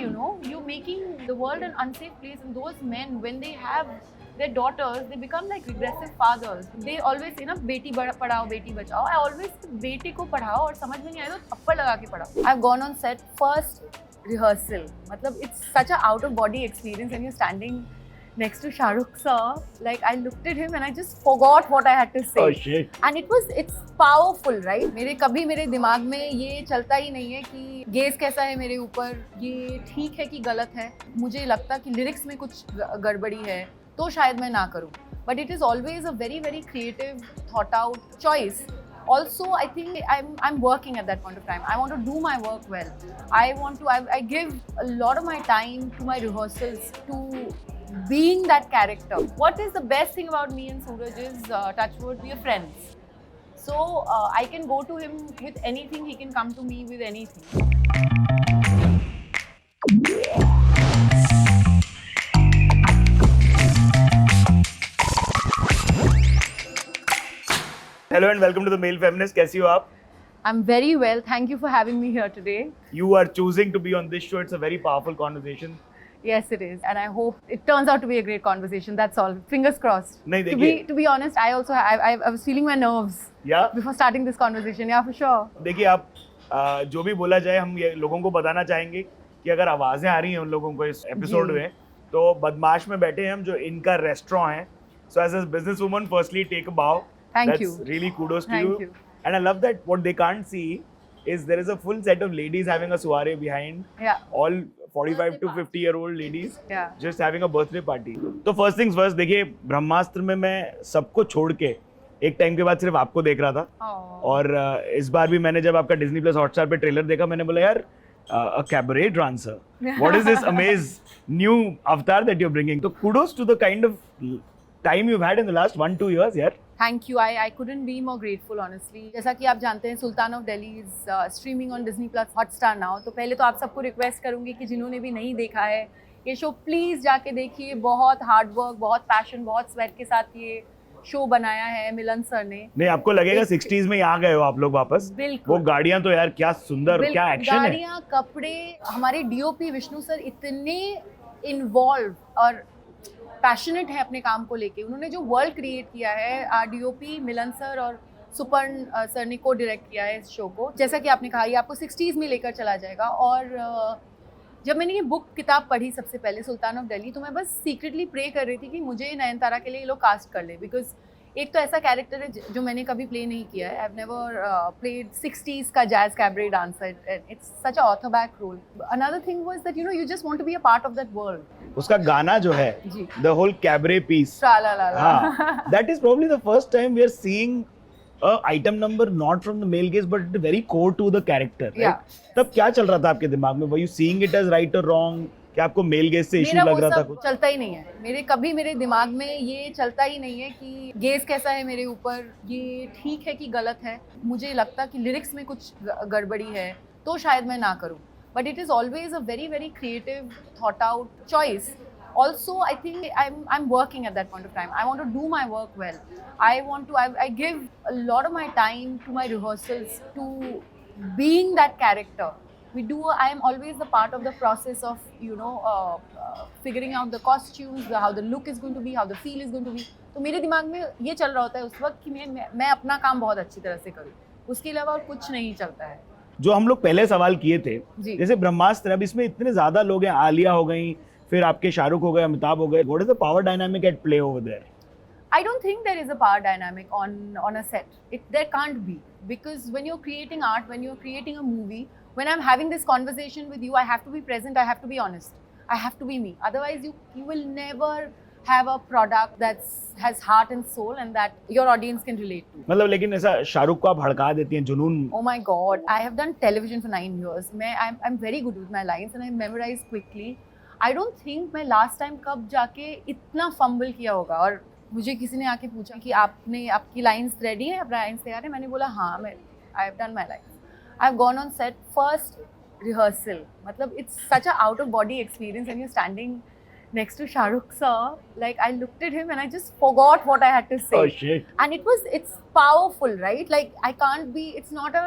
you know, you're making the world an unsafe place, and those men, when they have their daughters, they become like regressive fathers. They always say ना Beti Padhao Beti Bachao. I always बेटे को पढ़ाओ और समझ में नहीं आए तो थप्पड़ लगा के पढ़ाओ. I've gone on set first rehearsal. मतलब it's such a out of body experience when you're standing next to Shah Rukh sir. Like I looked at him and I just forgot what I had to say. Oh shit. And it's powerful, right? कभी मेरे दिमाग में ये चलता ही नहीं है कि gauge कैसा है मेरे ऊपर, ये ठीक है कि गलत है. मुझे लगता कि लिरिक्स में कुछ गड़बड़ी है तो शायद मैं ना करूं. But it is always a very very creative, thought out choice. Also, I think I'm working at that point of time. I want to do my work well. I give a lot of my time to my rehearsals, to being that character. What is the best thing about me and Suraj is, touch wood, we are friends. So I can go to him with anything, he can come to me with anything. Hello and welcome to the Male Feminist. कैसी हो आप? I'm very well. Thank you for having me here today. You are choosing to be on this show. It's a very powerful conversation. Yes, it is, and I hope it turns out to be a great conversation. That's all. Fingers crossed. नहीं देखिए. To be honest, I was feeling my nerves. Yeah. Before starting this conversation, yeah, for sure. देखिए आप जो भी बोला जाए, हम ये लोगों को बताना चाहेंगे कि अगर आवाजें आ रही हैं उन लोगों को इस एपिसोड में, तो बदमाश में बैठे हैं हम, जो इनका रेस्टोरेंट है. So as a businesswoman, firstly take a bow. Thank you. That's really kudos to Thank you. you. And I love that what they can't see is there is a full set of ladies having a soiree behind. Yeah. All 45 to 50-year-old ladies. Yeah. Just having a birthday party. तो first things first, देखिए ब्रह्मास्त्र में मैं सबको छोड़ के एक time के बाद सिर्फ आपको देख रहा था. और इस बार भी मैंने जब आपका Disney Plus Hotstar पे ट्रेलर देखा, मैंने बोला यार a cabaret dancer. What is this amazing new avatar that you're bringing? So kudos to the kind of time you've had in the last 1-2 years, यार. Thank you. I couldn't be more grateful, honestly. जैसा कि आप जानते हैं, Sultan of Delhi is streaming on Disney Plus Hotstar now. तो पहले तो आप सबको रिक्वेस्ट करूंगी कि जिन्होंने भी नहीं देखा है ये शो, प्लीज जाके देखिए. बहुत हार्ड वर्क, बहुत पैशन, बहुत स्वेट के साथ ये शो बनाया है मिलन सर ने. नहीं, आपको लगेगा 60s में आ गए हो आप लोग वापस. बिल्कुल. वो गाड़ियां तो यार क्या सुंदर, क्या एक्शन है. गाड़ियां, कपड़े, हमारे डीओपी विष्णु सर इतने इन्वॉल्व और पैशनेट है अपने काम को लेके. उन्होंने जो वर्ल्ड क्रिएट किया है, डीओपी मिलन सर और सुपर्ण सर ने को डायरेक्ट किया है इस शो को. जैसा कि आपने कहा, ये आपको 60s में लेकर चला जाएगा. और जब मैंने ये बुक किताब पढ़ी सबसे पहले, सुल्तान ऑफ दिल्ली, तो मैं बस सीक्रेटली प्रे कर रही थी कि मुझे नयनतारा के लिए ये लोग कास्ट कर ले. बिकॉज एक तो ऐसा कैरेक्टर है जो मैंने कभी प्ले नहीं किया है. I have never played 60s का jazz cabaret dancer. It's such a author back role. Another thing was that you just want to be a part of that world. उसका गाना जो है, the whole cabaret piece, that is probably the first time we are seeing a item number not from the male gaze but very core to the character, right? Yeah. तब क्या चल रहा था आपके दिमाग में? Were you seeing it as right or wrong? क्या आपको मेल गेज से इशू लग रहा था? कुछ चलता ही नहीं है. कभी मेरे दिमाग में ये चलता ही नहीं है कि गेज कैसा है मेरे ऊपर, ये ठीक है कि गलत है. मुझे लगता कि लिरिक्स में कुछ गड़बड़ी है तो शायद मैं ना करूं. But it is always a very very creative, thought out choice. Also, I think I'm working at that point of time. I want to do my work well. I give a lot of my time to my rehearsals, to being that character. I am always the part of the process of, figuring out the costumes, how the look is going to be, how the feel is going to be. तो मेरे दिमाग में ये चल रहा होता है उस वक्त कि मैं अपना काम बहुत अच्छी तरह से करूँ. उसके अलावा और कुछ नहीं चलता है. जो हम लोग पहले सवाल किए थे, जैसे ब्रह्मास्त्र, अब इसमें इतने ज्यादा लोग हैं, आलिया हो गई, फिर आपके शाहरुख हो गए, अमिताभ हो गए. What is the power dynamic at play over there? I don't think there is a power dynamic on a set. There can't be, because when you're creating art, when you're creating a movie, when I'm having this conversation with you, I have to be present, I have to be honest, I have to be me. Otherwise, you will never have a product that has heart and soul and that your audience can relate to. मतलब लेकिन ऐसा शाहरुख को आप हड़का देती हैं, जुनून. Oh my God, I have done television for 9 years. I'm very good with my lines and I memorize quickly. I don't think मैं last time कब जाके इतना फंबल किया होगा. और मुझे किसी ने आके पूछा कि आपकी लाइंस रेडी है, अपना लाइंस तैयार है? मैंने बोला हाँ, I have done my lines. I've gone on set first rehearsal. मतलब it's such a out of body experience when you're standing next to Shah Rukh sir. Like I looked at him and I just forgot what I had to say. Oh shit. And it's powerful, right? Like I can't be, it's not a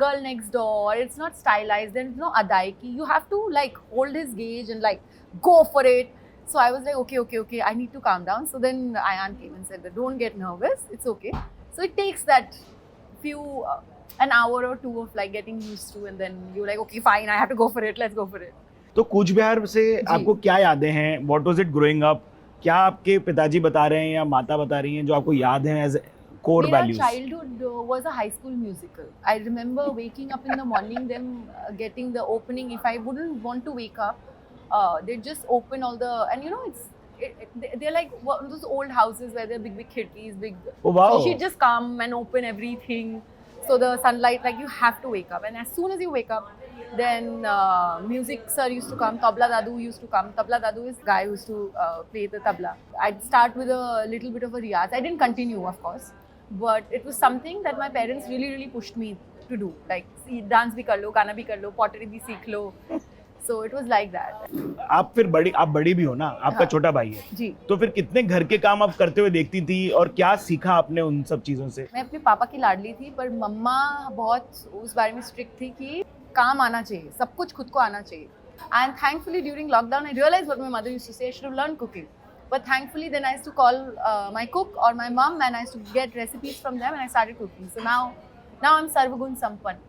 girl next door. It's not stylized. There's no adaiki. You have to like hold his gauge and like go for it. So I was like, okay. I need to calm down. So then Ayan came and said that don't get nervous. It's okay. So it takes that few an hour or two of like getting used to, and then you're like, okay, fine. I have to go for it. Let's go for it. तो कूच बिहार से आपको क्या यादें हैं? What was it growing up? क्या आपके पिताजी बता रहे हैं या माता बता रही हैं जो आपको याद हैं as core values? My childhood was a high school musical. I remember waking up in the morning, them getting the opening. If I wouldn't want to wake up, they'd just open all the, and you know, they're like one of those old houses where there are big khidkis, big. Oh wow! So she'd just come and open everything. So the sunlight, like you have to wake up, and as soon as you wake up, then music sir used to come. Tabla Dadu used to come. Tabla Dadu is the guy who used to play the tabla. I'd start with a little bit of a riyaz. I didn't continue, of course, but it was something that my parents really pushed me to do. Like, see, dance bhi kar lo, gana bhi kar lo, pottery bhi seekh lo. So it was like that. आप बड़ी भी हो ना, आपका छोटा भाई है जी. तो फिर कितने घर के काम आप करते हुए देखती थी और क्या सीखा आपने उन सब चीजों से? मैं अपने पापा की लाडली थी, पर मम्मा बहुत उस बारे में स्ट्रिक्ट थी कि काम आना चाहिए, सब कुछ खुद को आना चाहिए. And thankfully during lockdown I realized what my mother used to say, I should have learned cooking. But thankfully then I used to call my cook or my mom and I used to get recipes from them and I started cooking. So now I'm Sarvagun Sampann.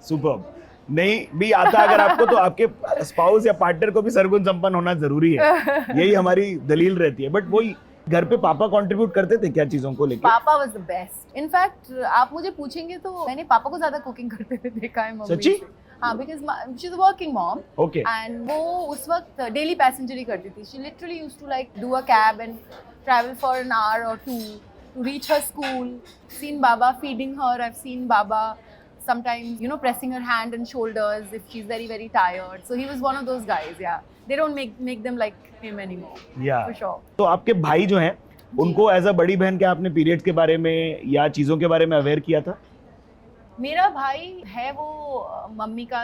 Superb. नहीं भी आता अगर आपको तो आपके spouse या partner को भी सरगुन संपन्न होना जरूरी है. यही हमारी दलील रहती है. बट वही घर पे पापा कंट्रीब्यूट करते थे क्या चीजों को लेकर? पापा वाज द बेस्ट. इनफैक्ट आप मुझे पूछेंगे तो मैंने पापा को ज्यादा कुकिंग करते हुए देखा है मम्मी सच्ची? हाँ, because she is a working mom. Okay. And वो उस वक्त डेली पैसेंजर ही करती थी. She literally used to like do a cab and travel for an hour और to to reach her school. Seen Baba feeding her. I've seen Baba sometimes, you know, pressing her hand and shoulders if she's very tired. So he was one of those guys. Yeah, they don't make them like him anymore. Yeah, for sure. तो आपके भाई जो हैं उनको as a बड़ी बहन क्या आपने पीरियड्स के बारे में या चीजों के बारे में अवेयर किया था? मेरा भाई है वो मम्मी का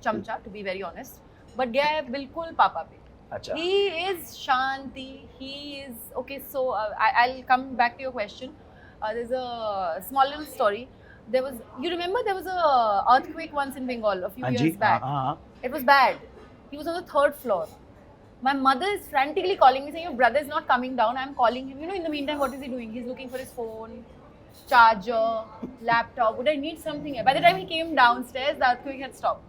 चमचा, to be very honest, but गया है बिल्कुल पापा पे. अच्छा. He is Shanti. He is okay. So I'll come back to your question. There's a small little story. You remember there was a earthquake once in Bengal a few years back. It was bad. He was on the 3rd floor. My mother is frantically calling me saying, your brother is not coming down. I'm calling him. You know, in the meantime, what is he doing? He's looking for his phone, charger, laptop. Would I need something? By the time he came downstairs, the earthquake had stopped.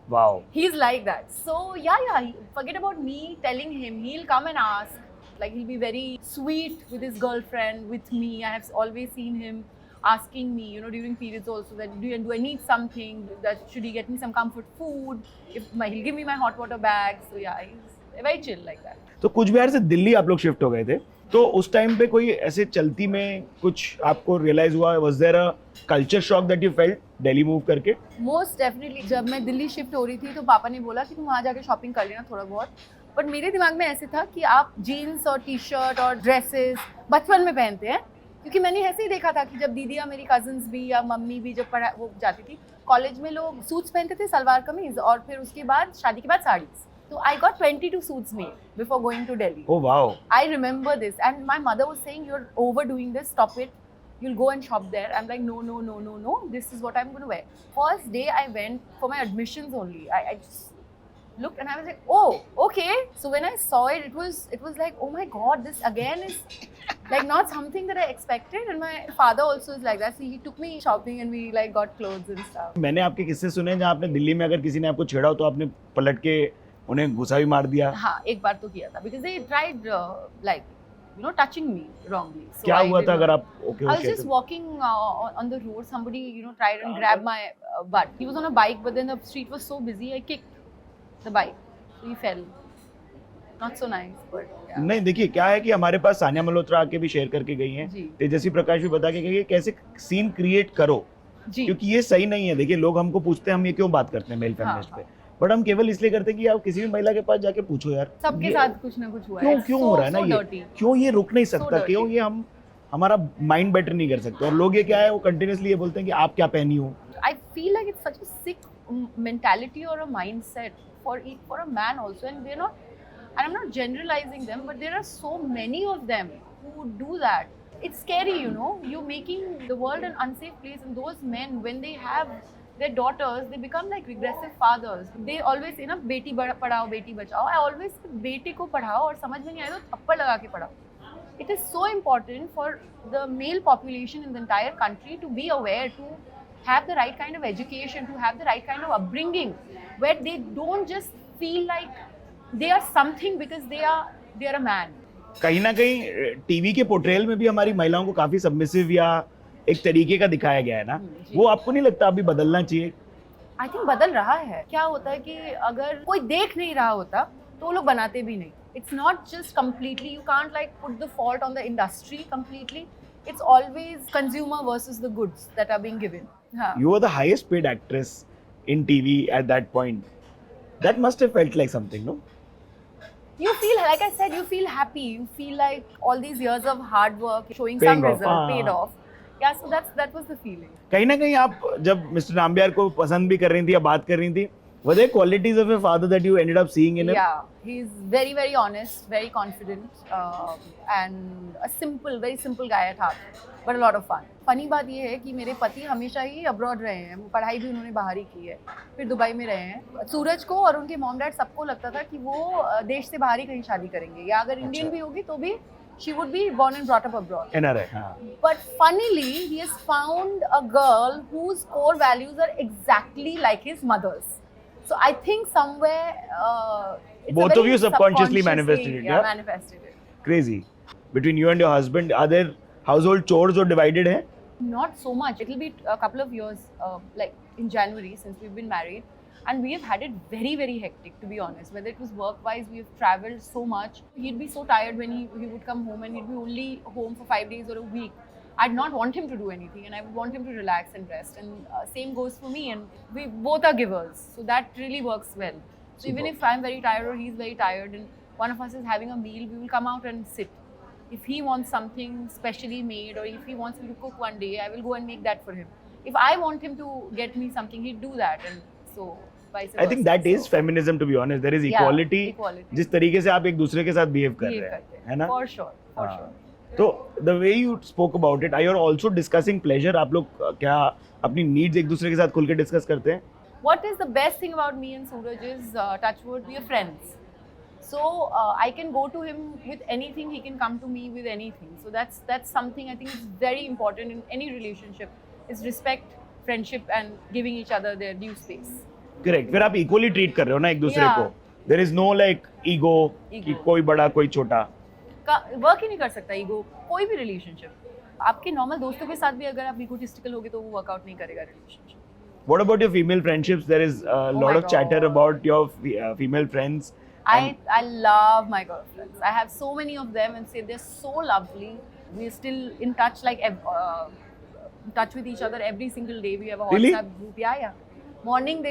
Wow. He's like that. So yeah. Forget about me telling him. He'll come and ask. Like, he'll be very sweet with his girlfriend, with me. I have always seen him asking me, you know, during periods also that do I need something? That should he get me some comfort food? He'll give me my hot water bag. So yeah, he's very chill like that. तो कूच बिहार से दिल्ली आप लोग shift हो गए थे, तो उस time पे कोई ऐसे चलती में कुछ आपको रियलाइज हुआ? Was there a culture shock that you felt Delhi move करके? Most definitely. जब मैं दिल्ली शिफ्ट हो रही थी तो पापा ने बोला कि तुम वहाँ जाके शॉपिंग कर लेना थोड़ा बहुत. बट मेरे दिमाग में ऐसे था कि आप जीन्स और टी शर्ट और ड्रेसेस बचपन में पहनते हैं, क्योंकि मैंने ऐसे ही देखा था कि जब दीदियाँ, मेरी कजन्स भी या मम्मी भी जब वो जाती थी कॉलेज में, लोग सूट्स पहनते थे, सलवार कमीज, और फिर उसके बाद शादी के बाद saris. So I got 22 suits made before going to Delhi. Oh wow! I remember this, and my mother was saying, "You're overdoing this. Stop it. You'll go and shop there." I'm like, no. This is what I'm going to wear. First day I went for my admissions only. I just looked and I was like, oh, okay. So when I saw it, it was like, oh my God, this again is like not something that I expected. And my father also is like that. So he took me shopping and we like got clothes and stuff. मैंने आपके किस्से सुने जहाँ आपने दिल्ली में अगर किसी ने आपको छेड़ा हो तो आपने पलट के उन्हें गुस्सा भी मार दिया. हाँ, एक बार तो किया था, because they tried like, you know, touching me wrongly. So क्या हुआ था अगर आप okay? I was just walking on the road. Somebody, you know, tried and grabbed my butt. He was on a bike, but then the street was so busy. I kicked the bike, so he fell. Not so nice, but yeah. नहीं, देखिए क्या है कि हमारे पास सानिया मल्होत्रा आके भी share करके गई हैं, तेजस्वी प्रकाश भी बता के गई है कैसे सीन क्रिएट करो, क्योंकि ये सही नहीं है. देखिए लोग हमको पूछते हैं हम ये क्यों बात करते हैं मेल फेमिनिस्ट पे, बट हम केवल इसलिए करते हैं कि आप किसी भी महिला के पास जाके पूछो यार सबके साथ कुछ ना कुछ हुआ है, क्यों हो रहा है ना, ये क्यों ये रुक नहीं सकता, क्यों ये हम हमारा माइंड बेटर नहीं कर सकते. और लोग ये क्या है वो कंटिन्यूअसली ये बोलते हैं कि आप क्या पहनी हो. I feel like it's such a sick mentality और a mindset for a man also, and they're not, and I'm not generalizing them, but there are so many of them who do that. It's scary, you know. You're making the world an unsafe place, and those men, when they have their daughters, they become like regressive fathers. They always say ना Beti Padhao Beti Bachao. I always say बेटे को पढ़ाओ और समझ में नहीं आए तो थप्पड़ लगा के पढ़ाओ. It is so important for the male population in the entire country to be aware, to have the right kind of education, to have the right kind of upbringing, where they don't just feel like they are something because they are a man. कहीं ना कहीं TV के portrayal में भी हमारी महिलाओं को काफी सबमिसिव या एक तरीके का दिखाया गया है ना, वो आपको नहीं लगता अभी बदलना चाहिए? आई थिंक बदल रहा है. क्या होता है कि अगर कोई देख नहीं रहा होता तो वो लोग बनाते भी नहीं. It's not just completely, you can't like put the fault on the industry completely. It's always consumer versus the goods that are being given. You were the highest paid actress in TV at that point. That must have felt like something, no? You feel, like I said, you feel happy. You feel like all these years of hard work showing Paying some off. result, paid off. Yeah, so that was the feeling. कहीं ना कहीं आप जब mister Nambiar को पसंद भी कर रही थी या बात कर रही थी, were there qualities of a father that you ended up seeing in him? Yeah, he's very, very honest, very confident, and a simple, very simple guy at heart, but a lot of fun. Funny बात ये है कि मेरे पति हमेशा ही abroad रहे हैं. पढ़ाई भी उन्होंने बाहर ही की है, फिर दुबई में रहे हैं. सूरज को और उनके मॉम डैड सबको लगता था कि वो देश से बाहर ही कहीं शादी करेंगे, या अगर इंडियन भी होगी तो भी she would be born and brought up abroad. NRI, हाँ. But funnily, he has found a girl whose core values are exactly like his mother's. So I think somewhere it's Both a very of you subconsciously subconscious manifested thing. it, Yeah, yeah? manifested it. Crazy. Between you and your husband, are there household chores or divided है? Not so much. It'll be a couple of years, like in January, since we've been married. And we have had it very, very hectic, to be honest. Whether it was work-wise, we have traveled so much. He'd be so tired when he would come home, and he'd be only home for 5 days or a week. I'd not want him to do anything, and I would want him to relax and rest. And same goes for me, and we both are givers. So that really works well. So even if I'm very tired or he's very tired and one of us is having a meal, we will come out and sit. If he wants something specially made, or if he wants me to cook one day, I will go and make that for him. If I want him to get me something, he'd do that. And so vice versa. I think that is feminism, to be honest. There is equality. जिस तरीके से आप एक दूसरे के साथ behave कर रहे हैं, है ना? For sure, for sure. तो the way you spoke about it, are you also discussing pleasure? आप लोग क्या अपनी needs एक दूसरे के साथ खुल के discuss करते हैं? What is the best thing about me and Suraj is, touch wood, we are friends. So I can go to him with anything, he can come to me with anything. So that's something I think is very important in any relationship. Is respect, friendship, and giving each other their due space. Correct. फिर आप equally treat कर रहे हो ना एक दूसरे को. There is no like ego कि कोई बड़ा कोई छोटा. वर्क ही नहीं कर सकता ईगो कोई भी रिलेशनशिप. आपके नॉर्मल दोस्तों के साथ भी अगर आप इगोटिस्टिकल होगे तो वो वर्कआउट नहीं करेगा relationship. What about your female friendships? There is a lot of chatter about your female friends. I love my girlfriends. I have so many of them, and say they're so lovely. We're still in touch, like touch with each other every single day. We have a WhatsApp group. Yeah. Morning,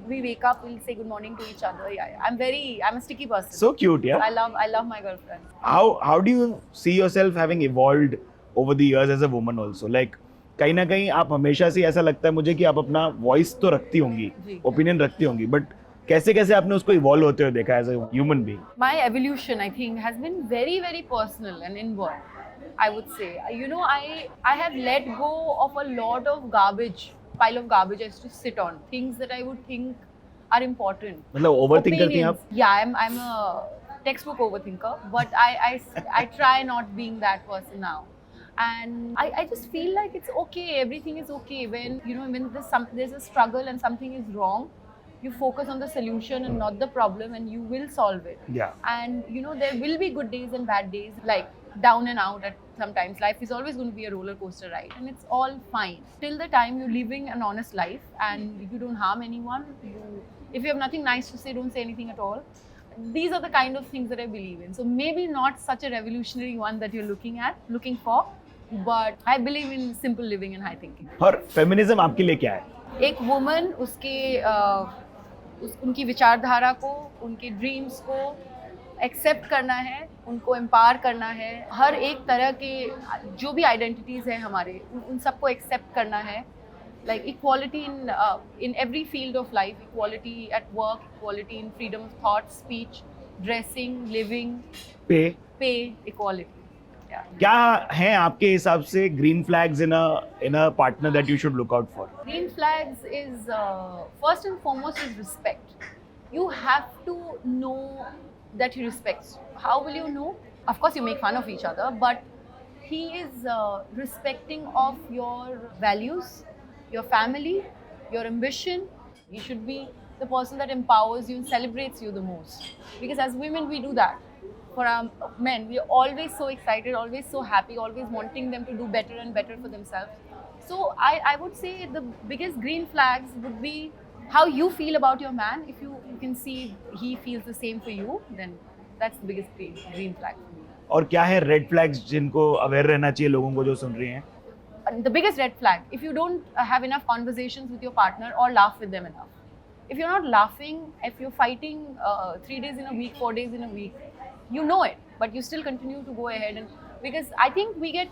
we wake up, we'll say good morning to each other. Yeah. I'm a sticky person. So cute, yeah. I love my girlfriend. How do you see yourself having evolved over the years as a woman also? Like कहीं ना कहीं आप हमेशा से ऐसा लगता है मुझे कि आप अपना वॉइस तो रखती होंगी, ओपिनियन रखती होंगी, बट कैसे कैसे आपने उसको इवॉल्व होते हुए देखा as a human being? My evolution, I think, has been very, very personal and inward. I would say, you know, I have let go of a lot of pile of garbage I used to sit on, things that I would think are important. मतलब overthink करती हैं आप? Yeah, I'm a textbook overthinker, but I try not being that person now. And I just feel like it's okay, everything is okay. When, you know, when there's a struggle and something is wrong, you focus on the solution and not the problem, and you will solve it. Yeah. And, you know, there will be good days and bad days, like down and out at sometimes. Life is always going to be a roller coaster ride, and it's all fine. Till the time you're living an honest life and you don't harm anyone, if you have nothing nice to say, don't say anything at all. These are the kind of things that I believe in. So maybe not such a revolutionary one that you're looking for, but I believe in simple living and high thinking. और feminism आपके लिए क्या है? एक woman उनकी विचारधारा को, उनके ड्रीम्स को एक्सेप्ट करना है, उनको एम्पावर करना है. हर एक तरह के जो भी आइडेंटिटीज़ हैं हमारे, उन सबको एक्सेप्ट करना है. Like equality in every field of life, equality at work, equality in freedom of thought, speech, dressing, living, pay, equality. Yeah. क्या हैं आपके हिसाब से green flags in a partner that you should look out for? Green flags is first and foremost is respect. You have to know that he respects you. How will you know? Of course, you make fun of each other, but he is respecting of your values, your family, your ambition. He should be the person that empowers you and celebrates you the most. Because as women, we do that. For our men, we are always so excited, always so happy, always wanting them to do better and better for themselves. So I would say the biggest green flags would be how you feel about your man. If you can see he feels the same for you, then that's the biggest green flag for me. और क्या है red flags जिनको aware रहना चाहिए लोगों को जो सुन रही हैं? The biggest red flag, if you don't have enough conversations with your partner or laugh with them enough. If you're not laughing, if you're fighting 3 days in a week, 4 days in a week, you know it, but you still continue to go ahead. And because I think we get,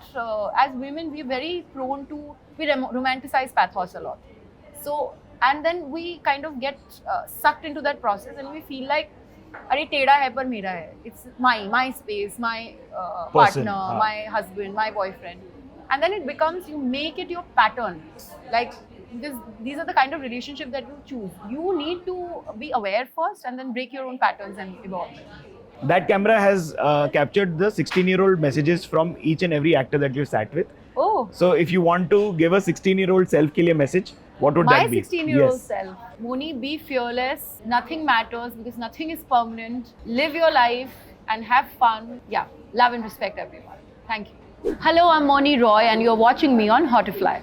as women, we're very prone to, we romanticize pathos a lot. So, and then we kind of get sucked into that process and we feel like, अरे टेढ़ा है पर मेरा है. It's my space, my partner, my husband, my boyfriend. And then it becomes, you make it your pattern. Like, because these are the kind of relationship that you choose. You need to be aware first and then break your own patterns and evolve. That camera has captured the 16-year-old messages from each and every actor that you sat with. Oh. So if you want to give a 16-year-old self के लिए message, what would that be? My 16-year-old self. Mouni, be fearless. Nothing matters because nothing is permanent. Live your life and have fun. Yeah, love and respect everyone. Thank you. Hello, I'm Mouni Roy and you're watching me on How to Fly.